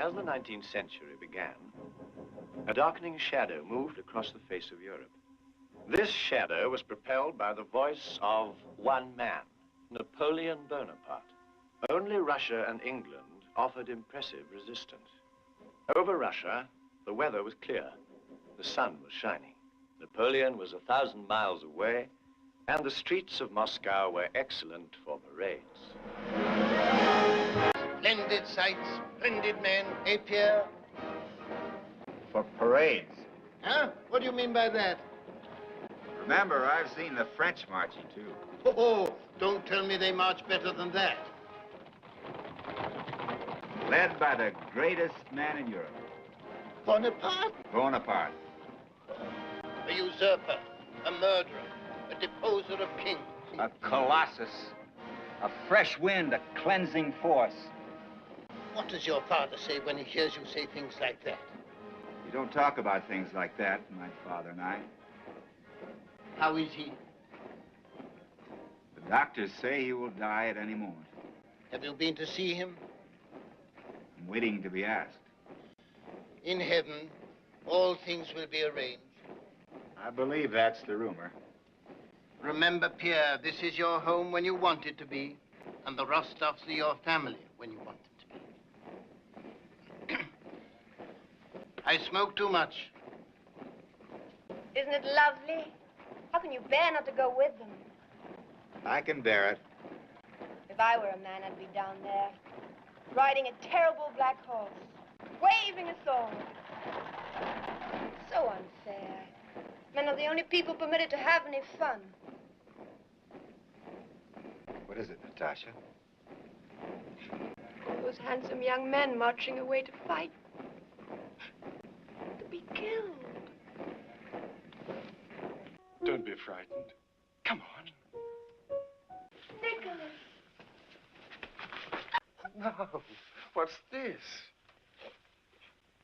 As the 19th century began, a darkening shadow moved across the face of Europe. This shadow was propelled by the voice of one man, Napoleon Bonaparte. Only Russia and England offered impressive resistance. Over Russia, the weather was clear. The sun was shining. Napoleon was 1,000 miles away, and the streets of Moscow were excellent for parades. Splendid sights, splendid men, eh, Pierre? For parades. Huh? What do you mean by that? Remember, I've seen the French marching, too. Oh, don't tell me they march better than that. Led by the greatest man in Europe. Bonaparte? Bonaparte. A usurper, a murderer, a deposer of kings. A colossus. A fresh wind, a cleansing force. What does your father say when he hears you say things like that? We don't talk about things like that, my father and I. How is he? The doctors say he will die at any moment. Have you been to see him? I'm waiting to be asked. In heaven, all things will be arranged. I believe that's the rumor. Remember, Pierre, this is your home when you want it to be, and the Rostovs are your family when you want them to be. I smoke too much. Isn't it lovely? How can you bear not to go with them? I can bear it. If I were a man, I'd be down there, riding a terrible black horse, waving a sword. So unfair. Men are the only people permitted to have any fun. What is it, Natasha? All those handsome young men marching away to fight. To be killed. Don't be frightened. Come on. Nicholas. No. What's this?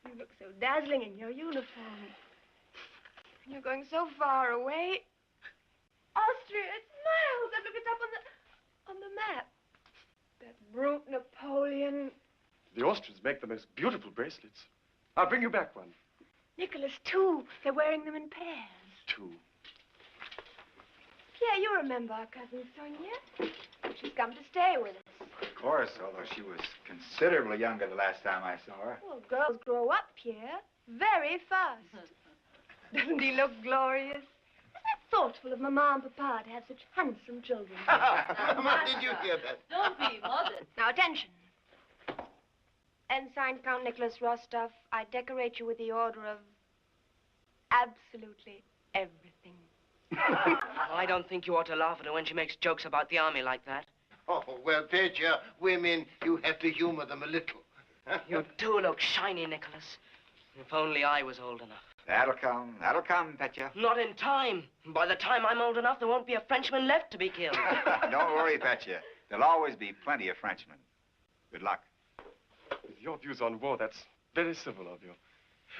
You look so dazzling in your uniform. And you're going so far away. Austria, it's miles. I've looked it up on the map. That brute Napoleon. The Austrians make the most beautiful bracelets. I'll bring you back one. Nicholas, too. They're wearing them in pairs. Two. Pierre, you remember our cousin Sonia? She's come to stay with us. Of course, although she was considerably younger the last time I saw her. Well, girls grow up, Pierre. Very fast. Doesn't he look glorious? Isn't it thoughtful of Mama and Papa to have such handsome children? Mama, did you hear that? Don't be modest. Now, attention. Ensign Count Nicholas Rostov, I decorate you with the order of absolutely everything. I don't think you ought to laugh at her when she makes jokes about the army like that. Oh, well, Petya, women, you have to humor them a little. You do look shiny, Nicholas. If only I was old enough. That'll come, Petya. Not in time. By the time I'm old enough, there won't be a Frenchman left to be killed. Don't worry, Petya. There'll always be plenty of Frenchmen. Good luck. With your views on war, that's very civil of you.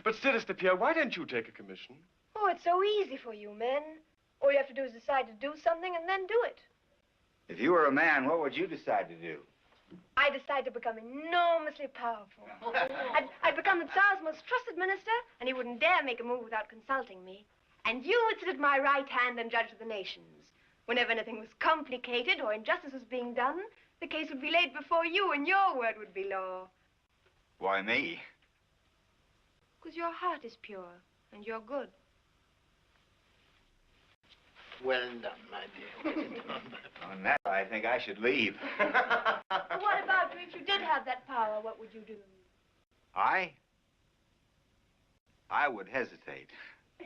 But seriously, Pierre, why don't you take a commission? Oh, it's so easy for you men. All you have to do is decide to do something and then do it. If you were a man, what would you decide to do? I decide to become enormously powerful. I'd become the Tsar's most trusted minister, and he wouldn't dare make a move without consulting me. And you would sit at my right hand and judge the nations. Whenever anything was complicated or injustice was being done, the case would be laid before you, and your word would be law. Why me? Because your heart is pure, and you're good. Well done, my dear. Well done. On that, I think I should leave. What about you? If you did have that power, what would you do? I would hesitate.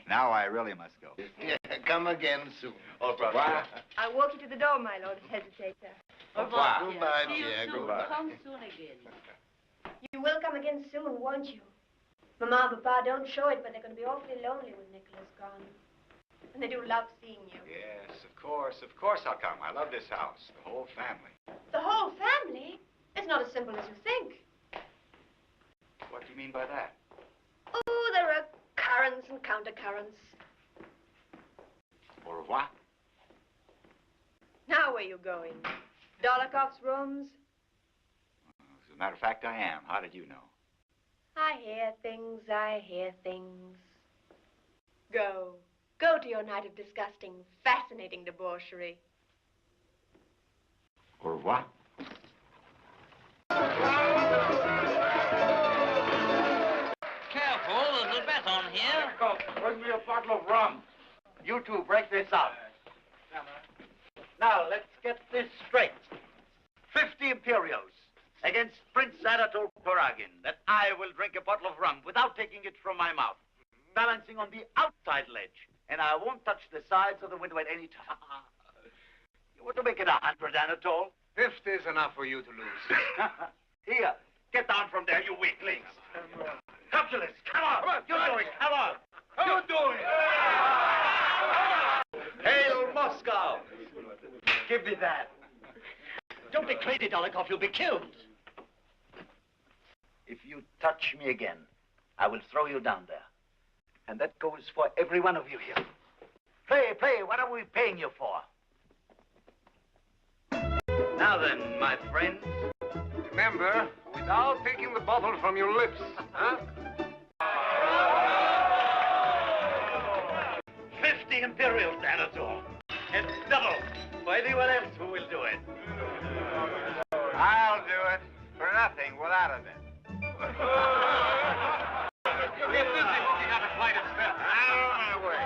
Now I really must go. Yeah, come again soon. Au revoir. Wow. I'll walk you to the door, my lord, hesitator. Au revoir. Goodbye, See you Pierre. soon. Goodbye. Come soon again. You will come again soon, won't you? Mama and Papa don't show it, but they're going to be awfully lonely when Nicholas gone. And they do love seeing you. Yes, of course I'll come. I love this house, the whole family. The whole family? It's not as simple as you think. What do you mean by that? Oh, there are currents and countercurrents. Au revoir. Now where are you going? Dolokhof's rooms? As a matter of fact, I am. How did you know? I hear things, I hear things. Go. Go to your night of disgusting, fascinating debauchery. Au revoir. Careful, there's a bet on here. Bring me a bottle of rum. You two break this up. Now, let's get this straight. 50 imperials against Prince Anatole Paragin, that I will drink a bottle of rum without taking it from my mouth, balancing on the outside ledge, and I won't touch the sides of the window at any time. You want to make it 100, Anatole? 50 is enough for you to lose. Here, get down from there, you weaklings. Capitalists, come on. You do it, come on. You do it. Hail Moscow. Give me that. Don't be crazy, Dolokhov. You'll be killed. If you touch me again, I will throw you down there. And that goes for every one of you here. Play, play. What are we paying you for? Now then, my friends. Remember, without taking the bottle from your lips, huh? 50 imperials, Anatole. And double for anyone else who will do it. I'll do it. For nothing, without a bet. Get busy looking out a flight of steps. Out of my way.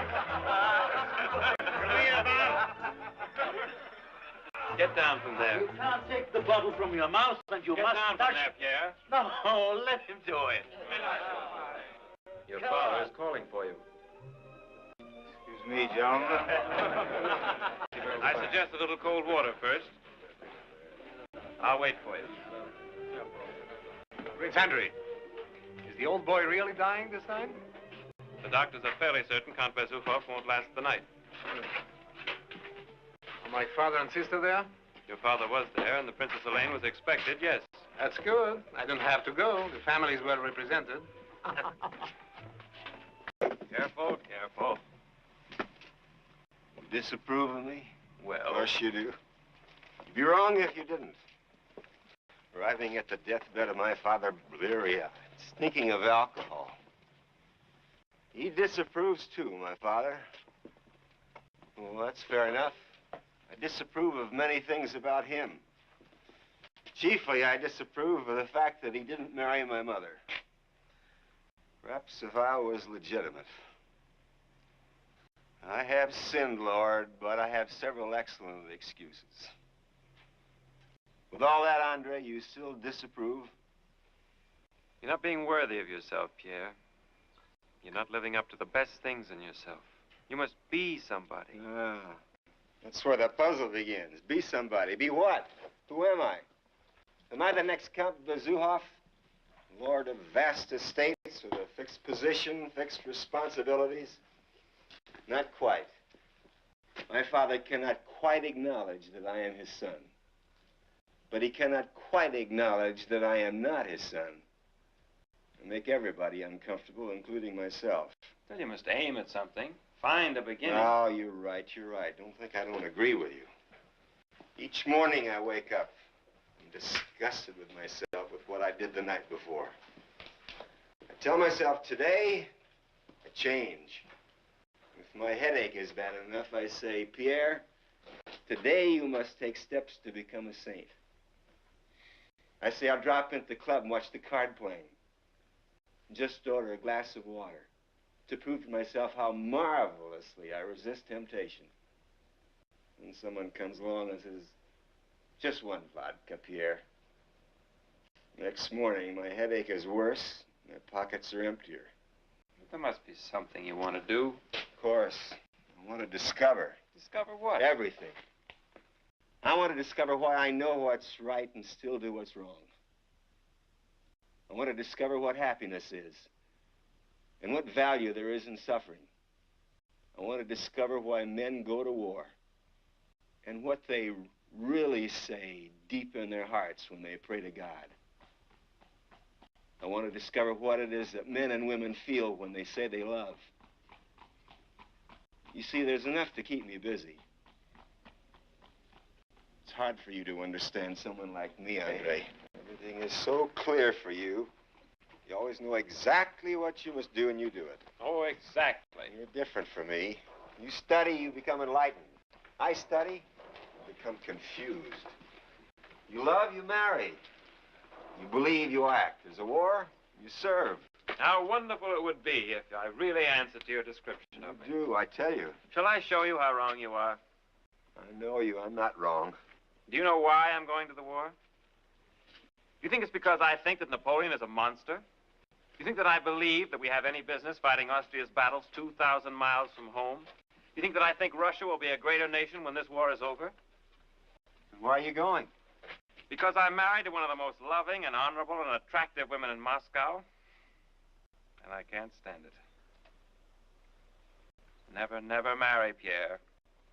Get down from there. You can't take the bottle from your mouth, and you must touch it. Pierre. No, let him do it. Your father is calling for you. Excuse me, gentlemen. I suggest a little cold water first. I'll wait for you. Prince Henry, is the old boy really dying this time? The doctors are fairly certain Count Bezukhov won't last the night. Are my father and sister there? Your father was there, and the Princess Elaine was expected, yes. That's good. I don't have to go. The family is well represented. Careful, careful. You disapprove of me? Well, Of course you do. You'd be wrong if you didn't. Arriving at the deathbed of my father, bleary-eyed, stinking of alcohol. He disapproves too, my father. Well, that's fair enough. I disapprove of many things about him. Chiefly, I disapprove of the fact that he didn't marry my mother. Perhaps if I was legitimate. I have sinned, Lord, but I have several excellent excuses. With all that, Andre, you still disapprove? you're not being worthy of yourself, Pierre. You're not living up to the best things in yourself. You must be somebody. Ah, that's where the puzzle begins. Be somebody. Be what? Who am I? Am I the next Count Bezukhov? Lord of vast estates with a fixed position, fixed responsibilities? Not quite. My father cannot quite acknowledge that I am his son. But he cannot quite acknowledge that I am not his son. I make everybody uncomfortable, including myself. Well, you must aim at something. Find a beginning. Oh, you're right, you're right. Don't think I don't agree with you. Each morning I wake up. I'm disgusted with myself with what I did the night before. I tell myself, today, I change. If my headache is bad enough, I say, Pierre, today you must take steps to become a saint. I say I'll drop into the club and watch the card playing. Just order a glass of water to prove to myself how marvelously I resist temptation. And someone comes along and says, just one vodka, Pierre. Next morning, my headache is worse, my pockets are emptier. But there must be something you want to do. Of course, I want to discover. Discover what? Everything. I want to discover why I know what's right and still do what's wrong. I want to discover what happiness is and what value there is in suffering. I want to discover why men go to war and what they really say deep in their hearts when they pray to God. I want to discover what it is that men and women feel when they say they love. You see, there's enough to keep me busy. It's hard for you to understand someone like me, Andre. Everything is so clear for you. You always know exactly what you must do, and you do it. Oh, exactly. You're different from me. You study, you become enlightened. I study, become confused. You love, you marry. You believe, you act. There's a war, you serve. How wonderful it would be if I really answered to your description of me. You do, I tell you. Shall I show you how wrong you are? I know you. I'm not wrong. Do you know why I'm going to the war? Do you think it's because I think that Napoleon is a monster? Do you think that I believe that we have any business fighting Austria's battles 2,000 miles from home? Do you think that I think Russia will be a greater nation when this war is over? Why are you going? Because I'm married to one of the most loving and honorable and attractive women in Moscow. And I can't stand it. Never, never marry, Pierre.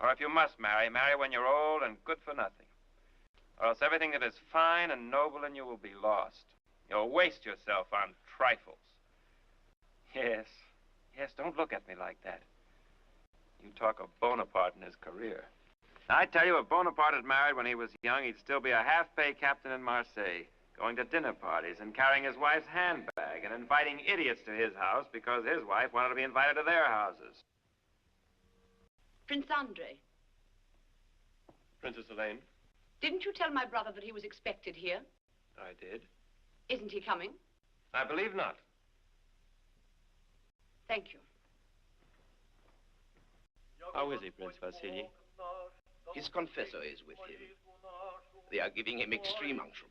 Or if you must marry, marry when you're old and good for nothing. Or else everything that is fine and noble in you will be lost. You'll waste yourself on trifles. Yes, yes, don't look at me like that. You talk of Bonaparte and his career. I tell you, if Bonaparte had married when he was young, he'd still be a half-pay captain in Marseille, going to dinner parties and carrying his wife's handbag and inviting idiots to his house because his wife wanted to be invited to their houses. Prince Andre, Princess Elaine? didn't you tell my brother that he was expected here? I did. Isn't he coming? I believe not. Thank you. How is he, Prince Vasily? His confessor is with him. They are giving him extreme unction.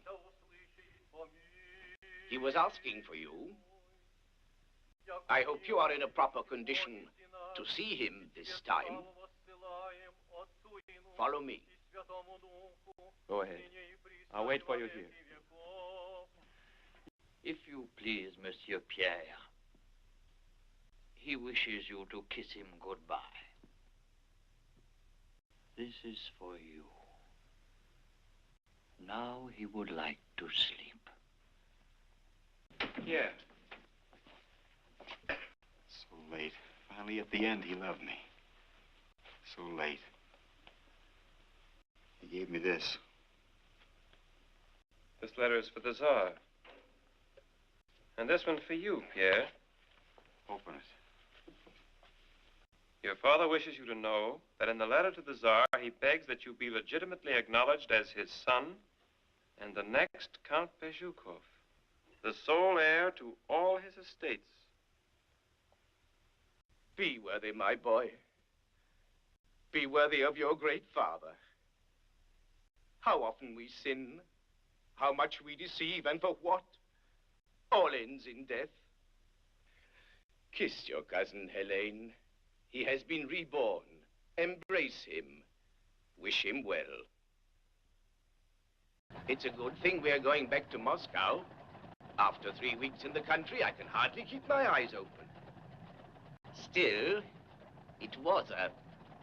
He was asking for you. I hope you are in a proper condition to see him this time. Follow me. Go ahead. I'll wait for you here. If you please, Monsieur Pierre, he wishes you to kiss him goodbye. This is for you. Now he would like to sleep. Yeah. So late. Finally, at the end, he loved me. So late. He gave me this. This letter is for the Tsar. And this one for you, Pierre. Open it. Your father wishes you to know that in the letter to the Tsar, he begs that you be legitimately acknowledged as his son and the next Count Bezhukov, the sole heir to all his estates. Be worthy, my boy. Be worthy of your great father. How often we sin, how much we deceive, and for what? All ends in death. Kiss your cousin, Helene. He has been reborn. Embrace him. Wish him well. It's a good thing we are going back to Moscow. After 3 weeks in the country, I can hardly keep my eyes open. Still, it was a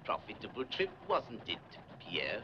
profitable trip, wasn't it, Pierre?